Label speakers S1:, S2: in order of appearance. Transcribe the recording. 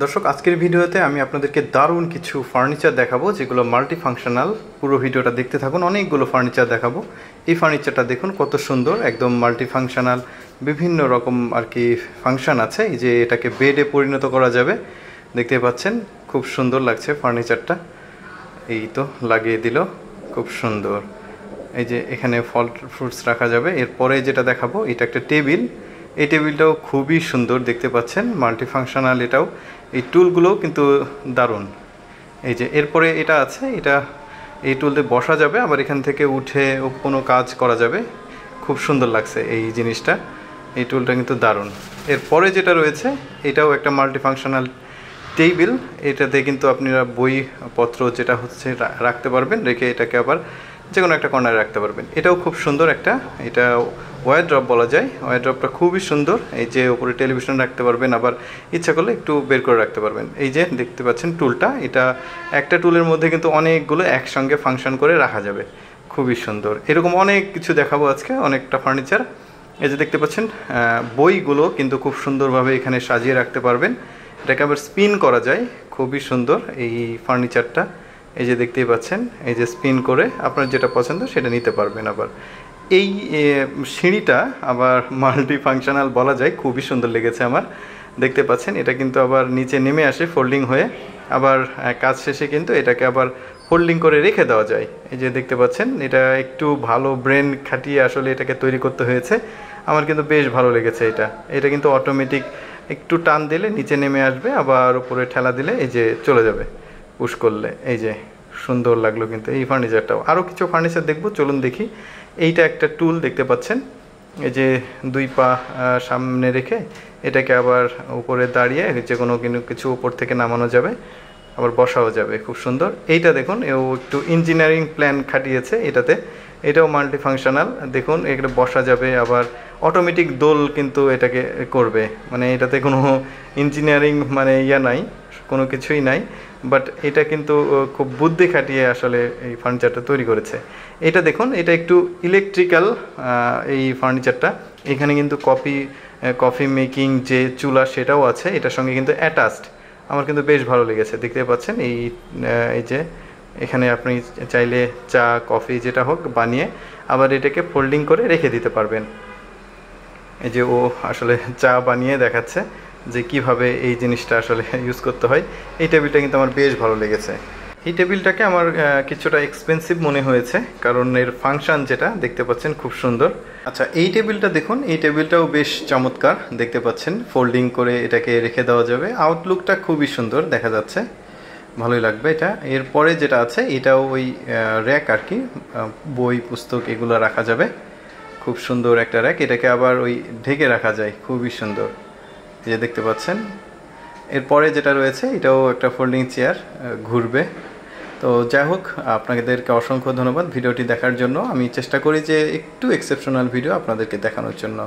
S1: দর্শক আজকের ভিডিওতে আমি আপনাদেরকে দারুণ কিছু ফার্নিচার দেখাবো যেগুলো মাল্টি ফাংশনাল। পুরো ভিডিওটা দেখতে থাকুন, অনেকগুলো ফার্নিচার দেখাবো। এই ফার্নিচারটা দেখুন কত সুন্দর, একদম মাল্টি ফাংশনাল, বিভিন্ন রকম আর কি ফাংশন আছে। এই যে এটাকে বেডে পরিণত করা যাবে, দেখতে পাচ্ছেন খুব সুন্দর লাগছে ফার্নিচারটা। এই তো লাগিয়ে দিল, খুব সুন্দর। এই যে এখানে ফল ফ্রুটস রাখা যাবে। এরপরে যেটা দেখাবো এটা একটা টেবিল। এই টেবিলটাও খুবই সুন্দর, দেখতে পাচ্ছেন মাল্টি ফাংশনাল। এটাও এই টুলগুলোও কিন্তু দারুণ। এই যে এরপরে এটা আছে, এটা এই টুল দিয়ে বসা যাবে, আবার এখান থেকে উঠে কোনো কাজ করা যাবে। খুব সুন্দর লাগছে এই জিনিসটা, এই টুলটা কিন্তু দারুণ। এরপরে যেটা রয়েছে এটাও একটা মাল্টি ফাংশনাল টেবিল। এটাতে কিন্তু আপনারা বইপত্র যেটা হচ্ছে রাখতে পারবেন, রেখে এটাকে আবার যে কোনো একটা কর্নারে রাখতে পারবেন। এটাও খুব সুন্দর একটা, এটা ওয়ারড্রপ বলা যায়। ওয়ারড্রপটা খুবই সুন্দর। এই যে উপরে টেলিভিশন রাখতে পারবেন, আবার ইচ্ছা করলে একটু বের করে রাখতে পারবেন। এই যে দেখতে পাচ্ছেন টুলটা, এটা একটা টুলের মধ্যে কিন্তু অনেকগুলো একসঙ্গে ফাংশন করে রাখা যাবে, খুবই সুন্দর। এরকম অনেক কিছু দেখাবো আজকে, অনেকটা ফার্নিচার। এই যে দেখতে পাচ্ছেন বইগুলো কিন্তু খুব সুন্দরভাবে এখানে সাজিয়ে রাখতে পারবেন। এটাকে আবার স্পিন করা যায়, খুবই সুন্দর এই ফার্নিচারটা। এই যে দেখতেই পাচ্ছেন, এই যে স্পিন করে আপনার যেটা পছন্দ সেটা নিতে পারবেন। আবার এই সিঁড়িটা আবার মাল্টি ফাংশনাল বলা যায়, খুবই সুন্দর লেগেছে আমার। দেখতে পাচ্ছেন এটা কিন্তু আবার নিচে নেমে আসে ফোল্ডিং হয়ে, আবার কাজ শেষে কিন্তু এটাকে আবার ফোল্ডিং করে রেখে দেওয়া যায়। এই যে দেখতে পাচ্ছেন, এটা একটু ভালো ব্রেন খাটিয়ে আসলে এটাকে তৈরি করতে হয়েছে। আমার কিন্তু বেশ ভালো লেগেছে এটা। এটা কিন্তু অটোমেটিক, একটু টান দিলে নিচে নেমে আসবে, আবার উপরে ঠেলা দিলে এই যে চলে যাবে পুশ করলে। এই যে সুন্দর লাগলো কিন্তু এই ফার্নিচারটাও। আরও কিছু ফার্নিচার দেখবো, চলুন দেখি। এইটা একটা টুল দেখতে পাচ্ছেন, এই যে দুই পা সামনে রেখে এটাকে আবার উপরে দাঁড়িয়ে যে কোনো কিছু উপর থেকে নামানো যাবে, আবার বসাও যাবে, খুব সুন্দর। এইটা দেখুন, এও একটু ইঞ্জিনিয়ারিং প্ল্যান খাটিয়েছে এটাতে। এটাও মাল্টি ফাংশনাল, দেখুন এখানে বসা যাবে, আবার অটোমেটিক দোল কিন্তু এটাকে করবে। মানে এটাতে কোনো ইঞ্জিনিয়ারিং মানে নাই, কোনো কিছুই নাই, বাট এটা কিন্তু খুব বুদ্ধি খাটিয়ে আসলে এই ফার্নিচারটা তৈরি করেছে। এটা দেখুন, এটা একটু ইলেকট্রিক্যাল এই ফার্নিচারটা। এখানে কিন্তু কফি মেকিং যে চুলা সেটাও আছে, এটার সঙ্গে কিন্তু অ্যাটাচড। আমার কিন্তু বেশ ভালো লেগেছে, দেখতে পাচ্ছেন। এই যে এখানে আপনি চাইলে চা কফি যেটা হোক বানিয়ে আবার এটাকে ফোল্ডিং করে রেখে দিতে পারবেন। এই যে ও আসলে চা বানিয়ে দেখাচ্ছে যে কিভাবে এই জিনিসটা আসলে ইউজ করতে হয়। এই টেবিলটা কিন্তু আমার বেশ ভালো লেগেছে। এই টেবিলটাকে আমার কিছুটা এক্সপেন্সিভ মনে হয়েছে, কারণ এর ফাংশন যেটা দেখতে পাচ্ছেন খুব সুন্দর। আচ্ছা, এই টেবিলটা দেখুন, এই টেবিলটাও বেশ চমৎকার, দেখতে পাচ্ছেন ফোল্ডিং করে এটাকে রেখে দেওয়া যাবে। আউটলুকটা খুবই সুন্দর দেখা যাচ্ছে, ভালোই লাগবে এটা। এরপরে যেটা আছে এটাও ওই র্যাক আর কি, বই পুস্তক এগুলো রাখা যাবে, খুব সুন্দর একটা র্যাক। এটাকে আবার ওই ঢেকে রাখা যায়, খুবই সুন্দর, যে দেখতে পাচ্ছেন। এরপরে যেটা রয়েছে এটাও একটা ফোল্ডিং চেয়ার, ঘুরবে। তো যাই হোক, আপনাদেরকে অসংখ্য ধন্যবাদ ভিডিওটি দেখার জন্য। আমি চেষ্টা করি যে একটু এক্সেপশনাল ভিডিও আপনাদেরকে দেখানোর জন্য।